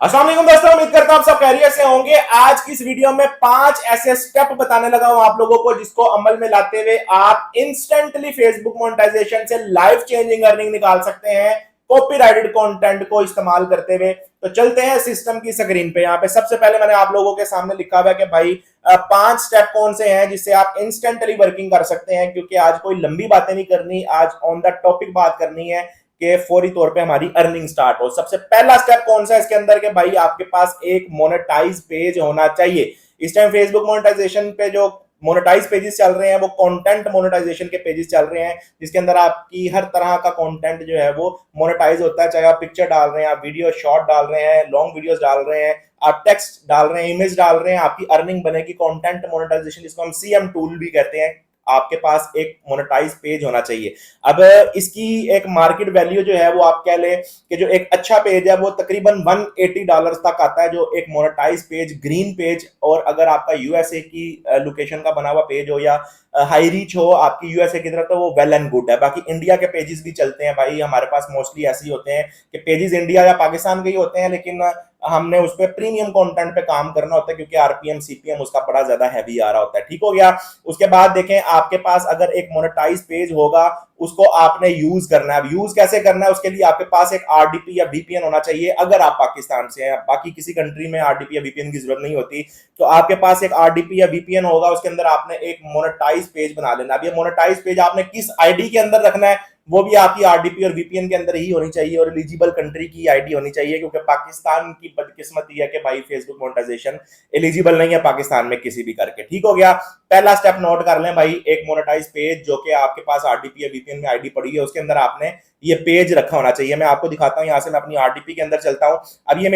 अस्सलाम वालेकुम दोस्तों, उम्मीद करता हूं आप सब खैरियत से होंगे। आज की इस वीडियो में 5 ऐसे स्टेप बताने लगा हूं आप लोगों को जिसको अमल में लाते हुए आप इंस्टेंटली फेसबुक मोनेटाइजेशन से लाइफ चेंजिंग अर्निंग निकाल सकते हैं कॉपीराइटेड कंटेंट को इस्तेमाल करते हुए। तो चलते हैं सिस्टम की स्क्रीन पे। यहाँ पे सबसे पहले मैंने आप लोगों के सामने लिखा हुआ है कि भाई 5 स्टेप कौन से हैं जिससे आप इंस्टेंटली वर्किंग कर सकते हैं, क्योंकि आज कोई लंबी बातें नहीं करनी, आज ऑन द टॉपिक बात करनी है कि फौरी तौर पे हमारी अर्निंग स्टार्ट हो। सबसे पहला स्टेप कौन सा है इसके अंदर के भाई आपके पास एक मोनेटाइज पेज होना चाहिए। इस टाइम फेसबुक मोनेटाइजेशन पे जो मोनेटाइज पेजेस चल रहे हैं वो कंटेंट मोनेटाइजेशन के पेजेस चल रहे हैं, जिसके अंदर आपकी हर तरह का कंटेंट जो है वो मोनेटाइज होता है। चाहे आप पिक्चर डाल रहे हैं, आप वीडियो शॉर्ट डाल रहे हैं, लॉन्ग वीडियोस डाल रहे हैं, आप टेक्स्ट डाल रहे हैं, इमेज डाल रहे हैं, आपकी अर्निंग बनेगी। कंटेंट मोनेटाइजेशन जिसको हम सीएम टूल भी कहते हैं, आपके पास एक मोनेटाइज पेज होना चाहिए। अब इसकी एक मार्केट वैल्यू जो है वो आप कह ले कि जो एक अच्छा पेज है वो तकरीबन $180 तक आता है, जो एक मोनेटाइज पेज, ग्रीन पेज। और अगर आपका यूएसए की लोकेशन का बना हुआ पेज हो या हाई रीच हो आपकी यूएसए की तरफ, तो वो वेल एंड गुड है। बाकी इंडिया के पेजेस भी चलते हैं भाई, हमारे पास मोस्टली ऐसे ही होते हैं कि पेजेस इंडिया या पाकिस्तान के ही होते हैं, लेकिन हमने उस पर प्रीमियम कंटेंट पे काम करना होता है क्योंकि आरपीएम सीपीएम उसका बड़ा ज्यादा हैवी आ रहा होता है। ठीक हो गया। उसके बाद देखें, आपके पास अगर एक मोनेटाइज पेज होगा उसको आपने यूज करना है। अब यूज कैसे करना है, उसके लिए आपके पास एक आरडीपी या वीपीएन होना चाहिए। अगर आप पाकिस्तान से हैं, बाकी किसी कंट्री में आरडीपी या वीपीएन की जरूरत नहीं होती, तो आपके पास एक आरडीपी या वीपीएन होगा, उसके अंदर आपने एक मोनेटाइज पेज बना लेना। अब ये मोनेटाइज पेज आपने किस आईडी के अंदर रखना है, वो भी आपकी आरडीपी और वीपीएन के अंदर ही होनी चाहिए और एलिजिबल कंट्री की आईडी होनी चाहिए, क्योंकि पाकिस्तान की बदकिस्मती है कि भाई फेसबुक मोनेटाइजेशन एलिजिबल नहीं है पाकिस्तान में किसी भी करके। ठीक हो गया। पहला स्टेप नोट कर लें भाई, एक मोनेटाइज पेज जो कि आपके पास आरडीपी या वीपीएन में आईडी पड़ी है, उसके अंदर आपने ये पेज रखा होना चाहिए। मैं आपको दिखाता हूं, यहां से मैं अपनी आरडीपी के अंदर चलता हूं। अब ये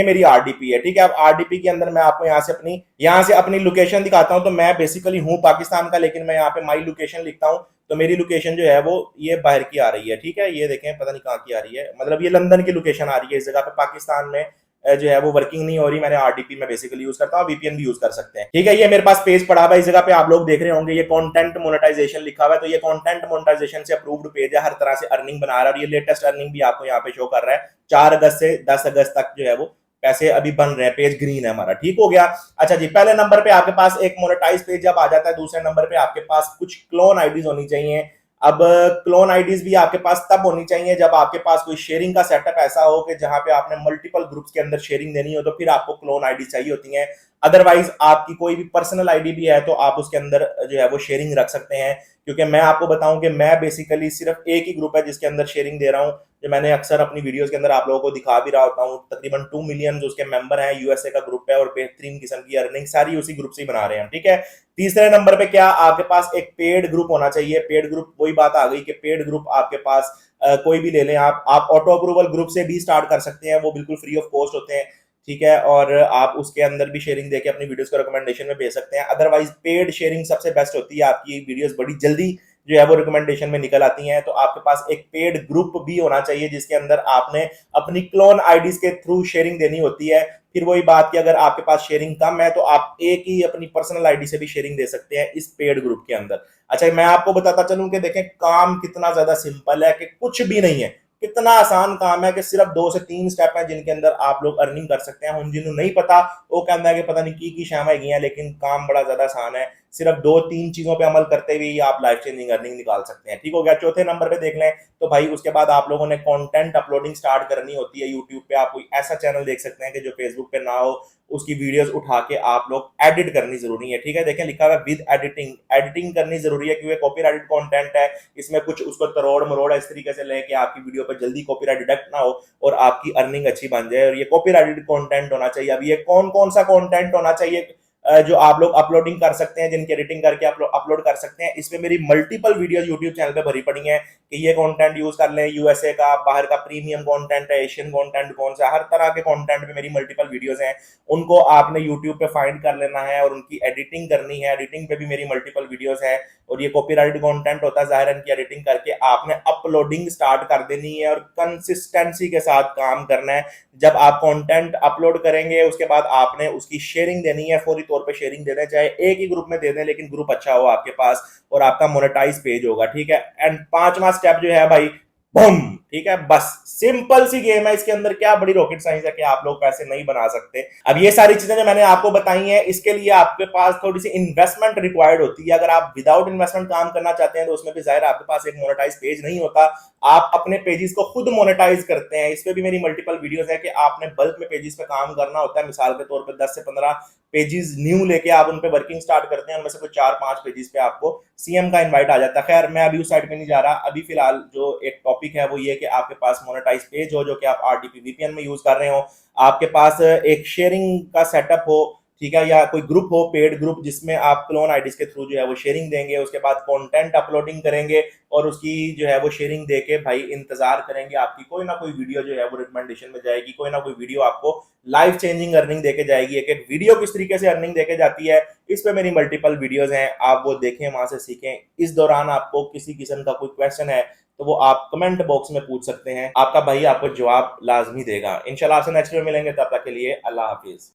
मेरी आरडीपी है। ठीक है। अब आरडीपी के अंदर मैं आपको यहां से अपनी लोकेशन दिखाता हूं। तो मैं बेसिकली हूं पाकिस्तान का, लेकिन मैं यहाँ पे माई लोकेशन लिखता हूं, तो मेरी लोकेशन जो है वो ये बाहर की आ रही है। ठीक है। ये देखें, पता नहीं कहाँ की आ रही है, मतलब ये लंदन की लोकेशन आ रही है। इस जगह पे पाकिस्तान में जो है वो वर्किंग नहीं हो रही। मैंने आरडीपी में बेसिकली यूज करता हूँ, वीपीएन भी यूज कर सकते हैं। ठीक है। ये मेरे पास पेज पड़ा हुआ है, इस जगह पे आप लोग देख रहे होंगे ये कंटेंट मोनेटाइजेशन लिखा हुआ है। तो ये कंटेंट मोनेटाइजेशन से अप्रूव्ड पेज है, हर तरह से अर्निंग बना रहा है। और ये लेटेस्ट अर्निंग भी आपको यहाँ पे शो कर रहा है। 4 अगस्त से 10 अगस्त तक जो है वो पैसे अभी बन रहे हैं। पेज ग्रीन है हमारा। ठीक हो गया। अच्छा जी, पहले नंबर पे आपके पास एक मोनेटाइज पेज जब आ जाता है, दूसरे नंबर पे आपके पास कुछ क्लोन आईडीज होनी चाहिए। अब क्लोन आईडीज भी आपके पास तब होनी चाहिए जब आपके पास कोई शेयरिंग का सेटअप ऐसा हो कि जहां पे आपने मल्टीपल ग्रुप्स के अंदर शेयरिंग देनी हो, तो फिर आपको क्लोन आईडी चाहिए होती हैं। अदरवाइज आपकी कोई भी पर्सनल आईडी भी है तो आप उसके अंदर जो है वो शेयरिंग रख सकते हैं। क्योंकि मैं आपको बताऊं कि मैं बेसिकली सिर्फ एक ही ग्रुप है जिसके अंदर शेयरिंग दे रहा हूं, जो मैंने अक्सर अपनी वीडियोस के अंदर आप लोगों को दिखा भी रहा होता हूं। तकरीबन 2 मिलियन जो उसके मेंबर हैं, यूएसए का ग्रुप है, और बेहतरीन किस्म की अर्निंग सारी उसी ग्रुप से ही बना रहे हैं। ठीक है। तीसरे नंबर पे क्या, आपके पास एक पेड ग्रुप होना चाहिए। पेड ग्रुप, वही बात आ गई कि पेड ग्रुप आपके पास कोई भी ले लें आप ऑटो अप्रूवल ग्रुप से भी स्टार्ट कर सकते हैं, वो बिल्कुल फ्री ऑफ कॉस्ट होते हैं। ठीक है। और आप उसके अंदर भी शेयरिंग देके अपनी वीडियोस को रिकमेंडेशन में भेज सकते हैं। अदरवाइज पेड शेयरिंग सबसे बेस्ट होती है, आपकी वीडियोस बड़ी जल्दी जो है वो रिकमेंडेशन में निकल आती हैं। तो आपके पास एक पेड ग्रुप भी होना चाहिए जिसके अंदर आपने अपनी क्लोन आईडीज के थ्रू शेयरिंग देनी होती है। फिर वही बात कि अगर आपके पास शेयरिंग कम है तो आप एक ही अपनी पर्सनल आईडी से भी शेयरिंग दे सकते हैं इस पेड ग्रुप के अंदर। अच्छा, मैं आपको बताता चलूं कि देखें काम कितना ज्यादा सिंपल है, कि कुछ भी नहीं है। कितना आसान काम है कि सिर्फ 2 से 3 स्टेप हैं जिनके अंदर आप लोग अर्निंग कर सकते हैं। उन जिन्हों नहीं पता वो कहता है कि पता नहीं की शाम है, लेकिन काम बड़ा ज्यादा आसान है। सिर्फ 2-3 चीजों पे अमल करते हुए ही आप लाइफ चेंजिंग अर्निंग निकाल सकते हैं। ठीक हो गया। चौथे नंबर पे देख लें तो भाई उसके बाद आप लोगों ने कंटेंट अपलोडिंग स्टार्ट करनी होती है। यूट्यूब पे आप कोई ऐसा चैनल देख सकते हैं कि जो फेसबुक पे ना हो, उसकी वीडियोस उठा के आप लोग एडिट करनी जरूरी है। ठीक है। देखें, लिखा हुआ विद एडिटिंग, एडिटिंग करनी जरूरी है क्योंकि कॉपीराइटेड कंटेंट है। इसमें कुछ उसको तरोड़ मरोड़ इस तरीके से लें कि आपकी वीडियो पर जल्दी कॉपीराइट डिडक्ट ना हो और आपकी अर्निंग अच्छी बन जाए। और ये कॉपीराइटेड कंटेंट होना चाहिए। अब ये कौन कौन सा कंटेंट होना चाहिए जो आप लोग अपलोडिंग कर सकते हैं, जिनकी एडिटिंग करके अपलोड कर सकते हैं। इसमें मेरी मल्टीपल वीडियो यूट्यूब चैनल पे भरी पड़ी हैं कि ये कंटेंट यूज कर लें, यूएसए का, बाहर का प्रीमियम कंटेंट है, एशियन कंटेंट कौन सा, हर तरह के कंटेंट पे मेरी मल्टीपल वीडियोस हैं। उनको आपने यूट्यूब पे फाइंड कर लेना है और उनकी एडिटिंग करनी है। एडिटिंग पे भी मेरी मल्टीपल वीडियोस हैं। और ये कॉपीराइट कंटेंट होता है, जाहिर है इनकी एडिटिंग करके आपने अपलोडिंग स्टार्ट कर देनी है और कंसिस्टेंसी के साथ काम करना है। जब आप कंटेंट अपलोड करेंगे उसके बाद आपने उसकी शेयरिंग देनी है, फौरी तौर पे शेयरिंग दे दें, चाहे एक ही ग्रुप में दे दें, लेकिन ग्रुप अच्छा हो आपके पास और आपका मोनेटाइज पेज होगा। ठीक है। एंड 5वां स्टेप जो है भाई, बम। ठीक है, बस सिंपल सी गेम है, इसके अंदर क्या बड़ी रॉकेट साइंस है कि आप लोग पैसे नहीं बना सकते। अब ये सारी चीजें जो मैंने आपको बताई हैं, इसके लिए आपके पास थोड़ी सी इन्वेस्टमेंट रिक्वायर्ड होती है। अगर आप विदाउट इन्वेस्टमेंट काम करना चाहते हैं तो उसमें भी जाहिर आपके पास एक मोनेटाइज पेज नहीं होता, आप अपने पेजेस को खुद मोनेटाइज करते हैं। इस पे भी मेरी मल्टीपल वीडियोस है कि आपने बल्क में पेजेस पे काम करना होता है। मिसाल के तौर पे 10 से 15 पेजेस न्यू लेके आप उन पे वर्किंग स्टार्ट करते हैं, उनमें से कुछ 4-5 पेजेस पे आपको सीएम का इनवाइट आ जाता है। खैर मैं अभी उस साइड पे नहीं जा रहा, अभी फिलहाल जो एक टॉपिक है वो ये कि आपके पास मोनेटाइज पेज हो जो कि आप आरडीपी वीपीएन में यूज कर रहे हो, आपके पास एक शेयरिंग का सेटअप हो, ठीक है, या कोई ग्रुप हो, पेड ग्रुप, जिसमें आप क्लोन आईडीज के थ्रू जो है वो शेयरिंग देंगे, उसके बाद कंटेंट अपलोडिंग करेंगे और उसकी जो है वो शेयरिंग देके भाई इंतजार करेंगे आपकी कोई ना कोई वीडियो जो है वो रिकमेंडेशन में जाएगी, कोई ना कोई वीडियो आपको लाइफ चेंजिंग अर्निंग देके जाएगी। एक एक वीडियो किस तरीके से अर्निंग देके जाती है, इस पे मेरी मल्टीपल वीडियोस हैं, आप वो देखें, वहां से सीखें। इस दौरान आपको किसी किस्म का कोई क्वेश्चन है तो वो आप कमेंट बॉक्स में पूछ सकते हैं, आपका भाई आपको जवाब लाजमी देगा। इंशाल्लाह आपसे नेक्स्ट वीडियो मिलेंगे, तब तक के लिए अल्लाह हाफिज।